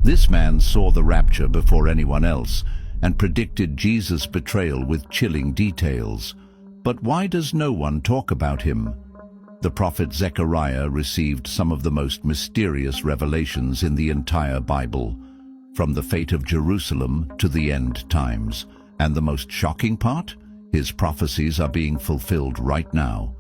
This man saw the rapture before anyone else and predicted Jesus' betrayal with chilling details. But why does no one talk about him? The prophet Zechariah received some of the most mysterious revelations in the entire Bible, from the fate of Jerusalem to the end times. And the most shocking part? His prophecies are being fulfilled right now.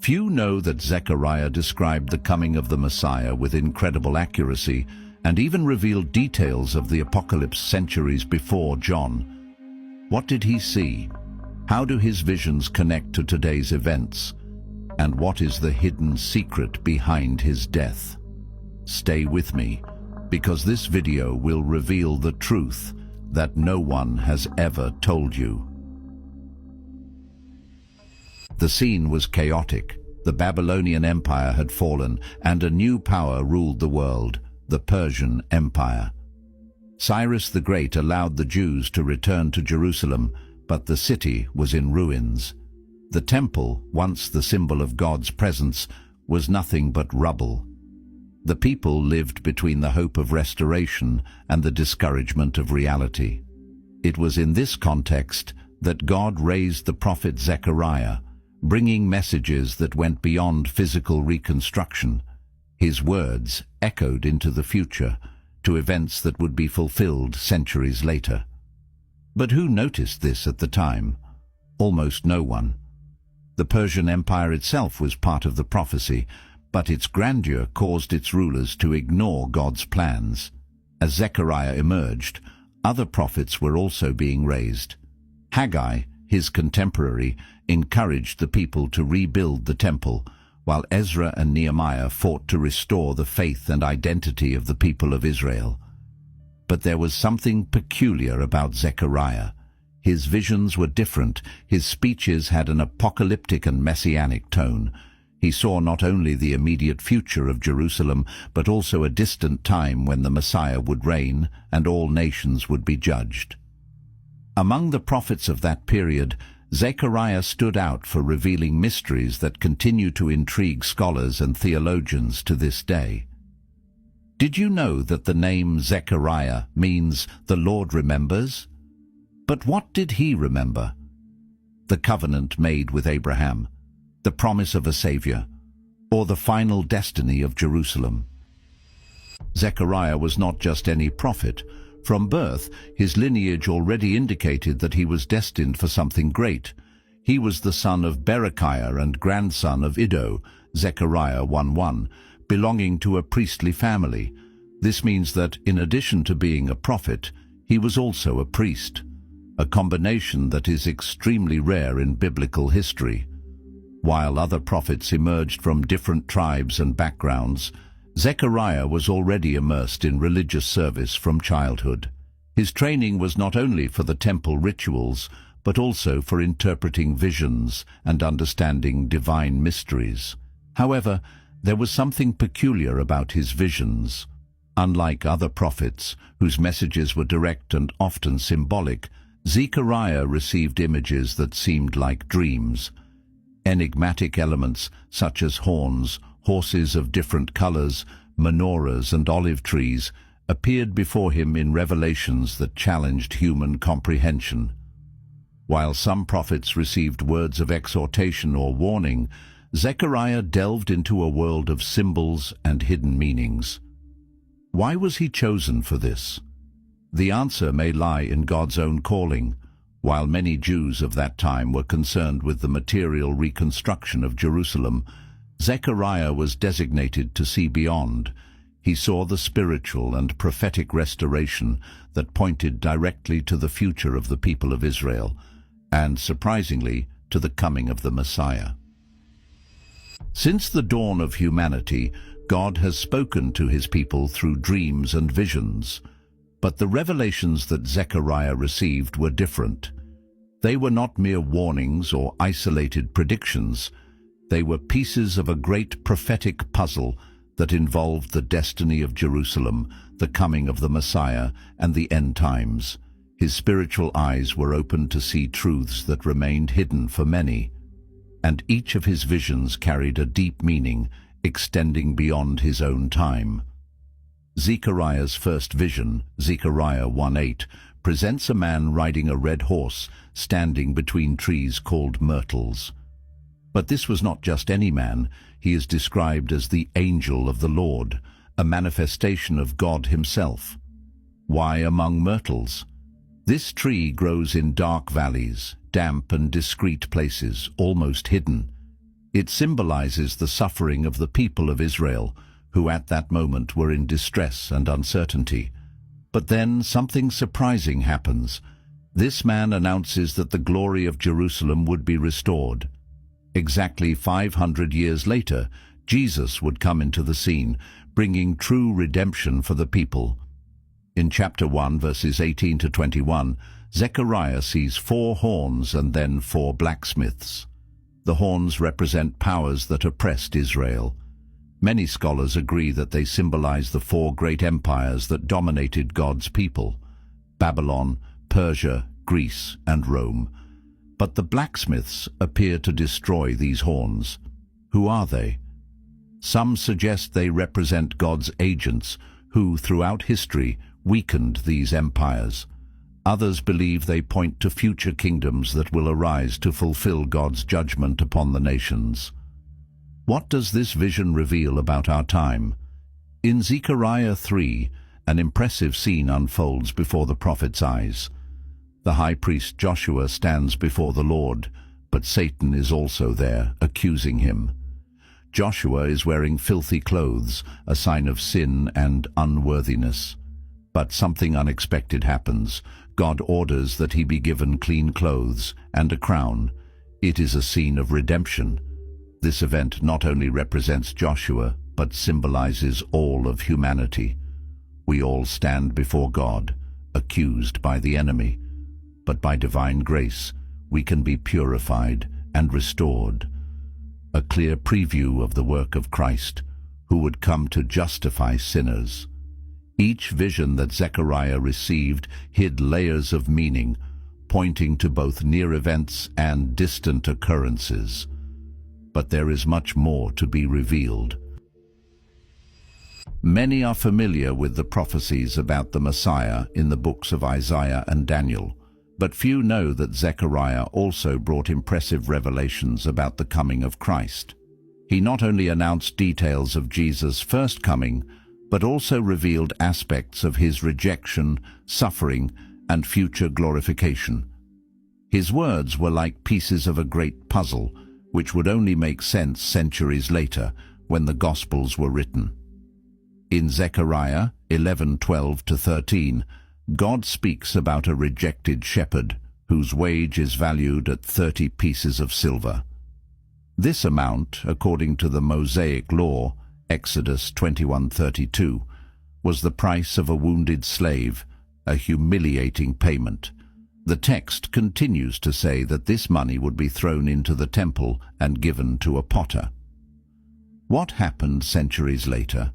Few know that Zechariah described the coming of the Messiah with incredible accuracy and even revealed details of the apocalypse centuries before John. What did he see? How do his visions connect to today's events? And what is the hidden secret behind his death? Stay with me, because this video will reveal the truth that no one has ever told you. The scene was chaotic. The Babylonian Empire had fallen, and a new power ruled the world, the Persian Empire. Cyrus the Great allowed the Jews to return to Jerusalem, but the city was in ruins. The temple, once the symbol of God's presence, was nothing but rubble. The people lived between the hope of restoration and the discouragement of reality. It was in this context that God raised the prophet Zechariah, bringing messages that went beyond physical reconstruction. His words echoed into the future, to events that would be fulfilled centuries later. But who noticed this at the time? Almost no one. The Persian Empire itself was part of the prophecy, but its grandeur caused its rulers to ignore God's plans. As Zechariah emerged, other prophets were also being raised. Haggai, his contemporary, encouraged the people to rebuild the temple, while Ezra and Nehemiah fought to restore the faith and identity of the people of Israel. But there was something peculiar about Zechariah. His visions were different. His speeches had an apocalyptic and messianic tone. He saw not only the immediate future of Jerusalem, but also a distant time when the Messiah would reign and all nations would be judged. Among the prophets of that period, Zechariah stood out for revealing mysteries that continue to intrigue scholars and theologians to this day. Did you know that the name Zechariah means "the Lord remembers"? But what did he remember? The covenant made with Abraham, the promise of a Savior, or the final destiny of Jerusalem? Zechariah was not just any prophet. From birth, his lineage already indicated that he was destined for something great. He was the son of Berechiah and grandson of Iddo, Zechariah 1:1, belonging to a priestly family. This means that, in addition to being a prophet, he was also a priest, a combination that is extremely rare in biblical history. While other prophets emerged from different tribes and backgrounds, Zechariah was already immersed in religious service from childhood. His training was not only for the temple rituals, but also for interpreting visions and understanding divine mysteries. However, there was something peculiar about his visions. Unlike other prophets, whose messages were direct and often symbolic, Zechariah received images that seemed like dreams. Enigmatic elements such as horns, horses of different colors, menorahs and olive trees appeared before him in revelations that challenged human comprehension. While some prophets received words of exhortation or warning, Zechariah delved into a world of symbols and hidden meanings. Why was he chosen for this? The answer may lie in God's own calling. While many Jews of that time were concerned with the material reconstruction of Jerusalem, Zechariah was designated to see beyond. He saw the spiritual and prophetic restoration that pointed directly to the future of the people of Israel, and, surprisingly, to the coming of the Messiah. Since the dawn of humanity, God has spoken to his people through dreams and visions. But the revelations that Zechariah received were different. They were not mere warnings or isolated predictions. They were pieces of a great prophetic puzzle that involved the destiny of Jerusalem, the coming of the Messiah, and the end times. His spiritual eyes were opened to see truths that remained hidden for many, and each of his visions carried a deep meaning, extending beyond his own time. Zechariah's first vision, Zechariah 1:8, presents a man riding a red horse, standing between trees called myrtles. But this was not just any man. He is described as the angel of the Lord, a manifestation of God himself. Why among myrtles? This tree grows in dark valleys, damp and discreet places, almost hidden. It symbolizes the suffering of the people of Israel, who at that moment were in distress and uncertainty. But then something surprising happens. This man announces that the glory of Jerusalem would be restored. Exactly 500 years later, Jesus would come into the scene, bringing true redemption for the people. In chapter 1, verses 18 to 21, Zechariah sees 4 horns and then 4 blacksmiths. The horns represent powers that oppressed Israel. Many scholars agree that they symbolize the 4 great empires that dominated God's people: Babylon, Persia, Greece, and Rome. But the blacksmiths appear to destroy these horns. Who are they? Some suggest they represent God's agents who, throughout history, weakened these empires. Others believe they point to future kingdoms that will arise to fulfill God's judgment upon the nations. What does this vision reveal about our time? In Zechariah 3, an impressive scene unfolds before the prophet's eyes. The high priest Joshua stands before the Lord, but Satan is also there, accusing him. Joshua is wearing filthy clothes, a sign of sin and unworthiness. But something unexpected happens. God orders that he be given clean clothes and a crown. It is a scene of redemption. This event not only represents Joshua, but symbolizes all of humanity. We all stand before God, accused by the enemy. But by divine grace, we can be purified and restored. A clear preview of the work of Christ, who would come to justify sinners. Each vision that Zechariah received hid layers of meaning, pointing to both near events and distant occurrences. But there is much more to be revealed. Many are familiar with the prophecies about the Messiah in the books of Isaiah and Daniel, but few know that Zechariah also brought impressive revelations about the coming of Christ. He not only announced details of Jesus' first coming, but also revealed aspects of his rejection, suffering, and future glorification. His words were like pieces of a great puzzle, which would only make sense centuries later when the Gospels were written. In Zechariah 11:12-13, God speaks about a rejected shepherd whose wage is valued at 30 pieces of silver. This amount, according to the Mosaic law, Exodus 21:32, was the price of a wounded slave, a humiliating payment. The text continues to say that this money would be thrown into the temple and given to a potter. What happened centuries later?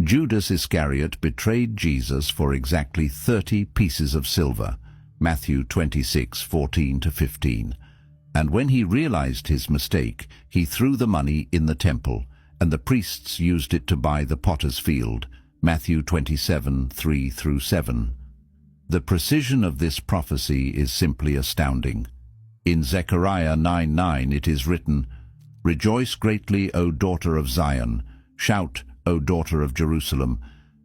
Judas Iscariot betrayed Jesus for exactly 30 pieces of silver, Matthew 26:14-15. And when he realized his mistake, he threw the money in the temple, and the priests used it to buy the potter's field, Matthew 27:3-7. The precision of this prophecy is simply astounding. In Zechariah 9:9 it is written, "Rejoice greatly, O daughter of Zion. Shout, O daughter of Jerusalem.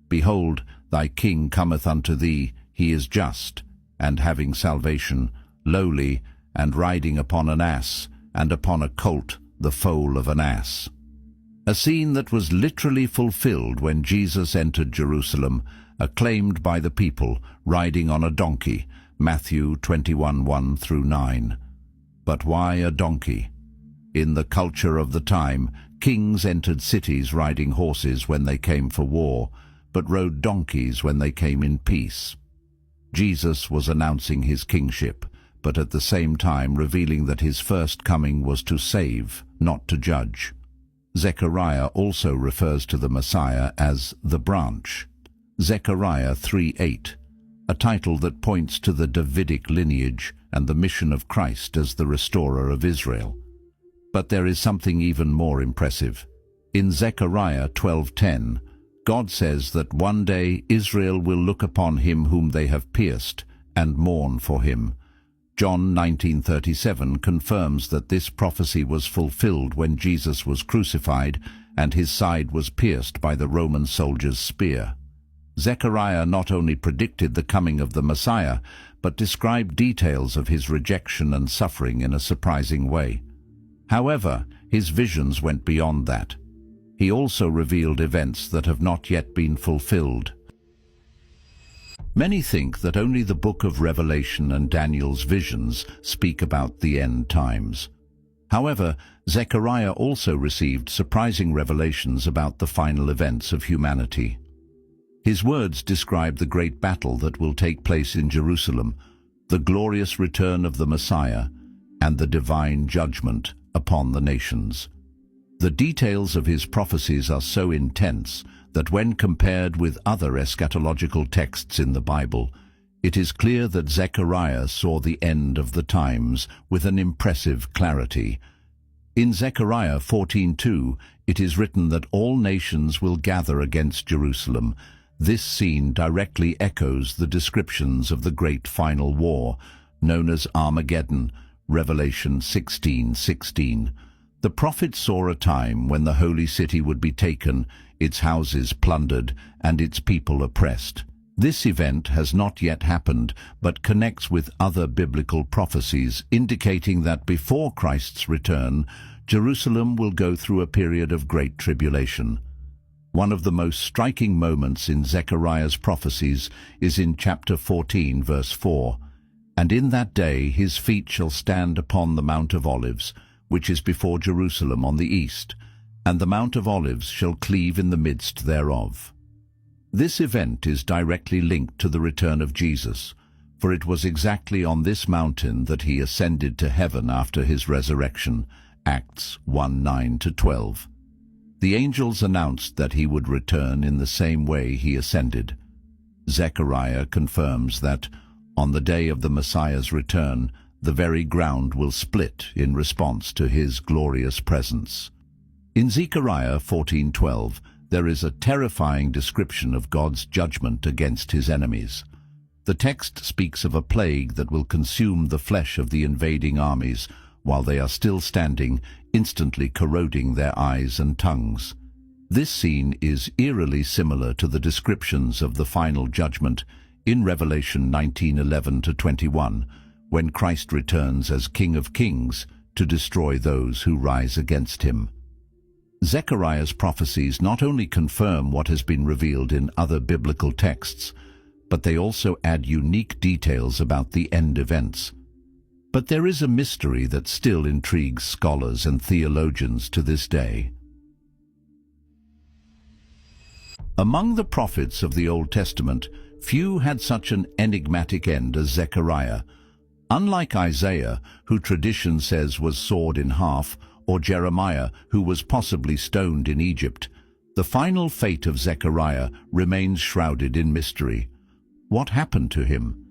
Behold, thy king cometh unto thee. He is just, and having salvation, lowly, and riding upon an ass, and upon a colt, the foal of an ass." A scene that was literally fulfilled when Jesus entered Jerusalem, acclaimed by the people, riding on a donkey, Matthew 21:1-9. But why a donkey? In the culture of the time, kings entered cities riding horses when they came for war, but rode donkeys when they came in peace. Jesus was announcing his kingship, but at the same time revealing that his first coming was to save, not to judge. Zechariah also refers to the Messiah as the branch. Zechariah 3:8, a title that points to the Davidic lineage and the mission of Christ as the restorer of Israel. But there is something even more impressive. In Zechariah 12:10, God says that one day Israel will look upon him whom they have pierced and mourn for him. John 19:37 confirms that this prophecy was fulfilled when Jesus was crucified and his side was pierced by the Roman soldier's spear. Zechariah not only predicted the coming of the Messiah, but described details of his rejection and suffering in a surprising way. However, his visions went beyond that. He also revealed events that have not yet been fulfilled. Many think that only the book of Revelation and Daniel's visions speak about the end times. However, Zechariah also received surprising revelations about the final events of humanity. His words describe the great battle that will take place in Jerusalem, the glorious return of the Messiah, and the divine judgment upon the nations. The details of his prophecies are so intense that when compared with other eschatological texts in the Bible, it is clear that Zechariah saw the end of the times with an impressive clarity. In Zechariah 14:2, it is written that all nations will gather against Jerusalem. This scene directly echoes the descriptions of the great final war, known as Armageddon, Revelation 16:16. The prophet saw a time when the holy city would be taken, its houses plundered, and its people oppressed. This event has not yet happened, but connects with other biblical prophecies, indicating that before Christ's return, Jerusalem will go through a period of great tribulation. One of the most striking moments in Zechariah's prophecies is in chapter 14, verse 4. "And in that day his feet shall stand upon the Mount of Olives, which is before Jerusalem on the east, and the Mount of Olives shall cleave in the midst thereof." This event is directly linked to the return of Jesus, for it was exactly on this mountain that he ascended to heaven after his resurrection, Acts 1:9-12. The angels announced that he would return in the same way he ascended. Zechariah confirms that, on the day of the Messiah's return, the very ground will split in response to his glorious presence. In Zechariah 14:12, there is a terrifying description of God's judgment against his enemies. The text speaks of a plague that will consume the flesh of the invading armies while they are still standing, instantly corroding their eyes and tongues. This scene is eerily similar to the descriptions of the final judgment in Revelation 19:11-21, when Christ returns as King of Kings to destroy those who rise against him. Zechariah's prophecies not only confirm what has been revealed in other biblical texts, but they also add unique details about the end events. But there is a mystery that still intrigues scholars and theologians to this day. Among the prophets of the Old Testament, few had such an enigmatic end as Zechariah. Unlike Isaiah, who tradition says was sawed in half, or Jeremiah, who was possibly stoned in Egypt, the final fate of Zechariah remains shrouded in mystery. What happened to him?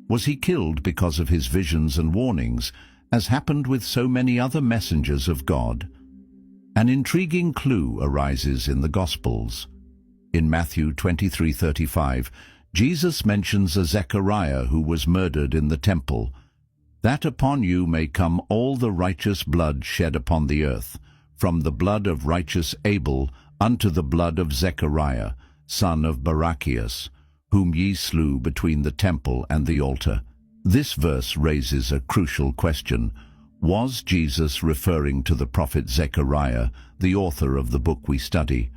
Was he killed because of his visions and warnings, as happened with so many other messengers of God? An intriguing clue arises in the Gospels. In Matthew 23:35, Jesus mentions a Zechariah who was murdered in the temple, "That upon you may come all the righteous blood shed upon the earth, from the blood of righteous Abel unto the blood of Zechariah, son of Barachias, whom ye slew between the temple and the altar." This verse raises a crucial question. Was Jesus referring to the prophet Zechariah, the author of the book we study?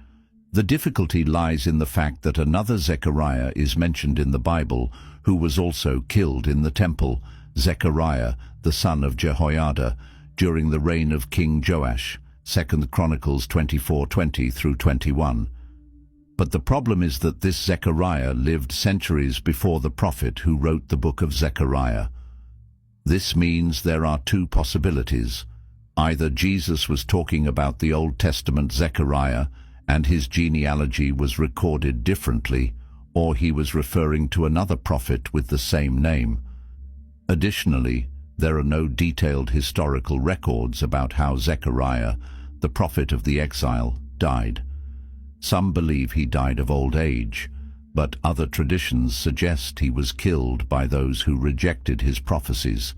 The difficulty lies in the fact that another Zechariah is mentioned in the Bible, who was also killed in the temple, Zechariah, the son of Jehoiada, during the reign of King Joash, 2 Chronicles 24:20-21. But the problem is that this Zechariah lived centuries before the prophet who wrote the book of Zechariah. This means there are two possibilities. Either Jesus was talking about the Old Testament Zechariah and his genealogy was recorded differently, or he was referring to another prophet with the same name. Additionally, there are no detailed historical records about how Zechariah, the prophet of the exile, died. Some believe he died of old age, but other traditions suggest he was killed by those who rejected his prophecies.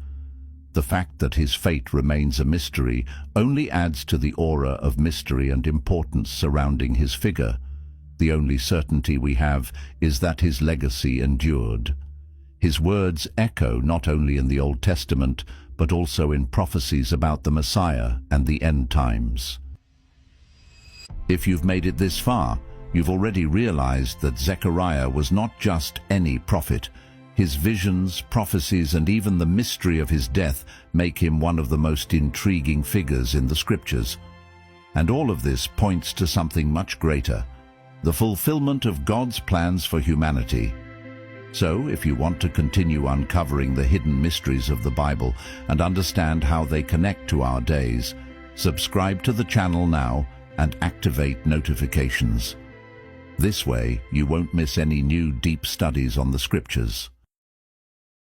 The fact that his fate remains a mystery only adds to the aura of mystery and importance surrounding his figure. The only certainty we have is that his legacy endured. His words echo not only in the Old Testament, but also in prophecies about the Messiah and the end times. If you've made it this far, you've already realized that Zechariah was not just any prophet. His visions, prophecies, and even the mystery of his death make him one of the most intriguing figures in the Scriptures. And all of this points to something much greater: the fulfillment of God's plans for humanity. So, if you want to continue uncovering the hidden mysteries of the Bible and understand how they connect to our days, subscribe to the channel now and activate notifications. This way, you won't miss any new deep studies on the Scriptures.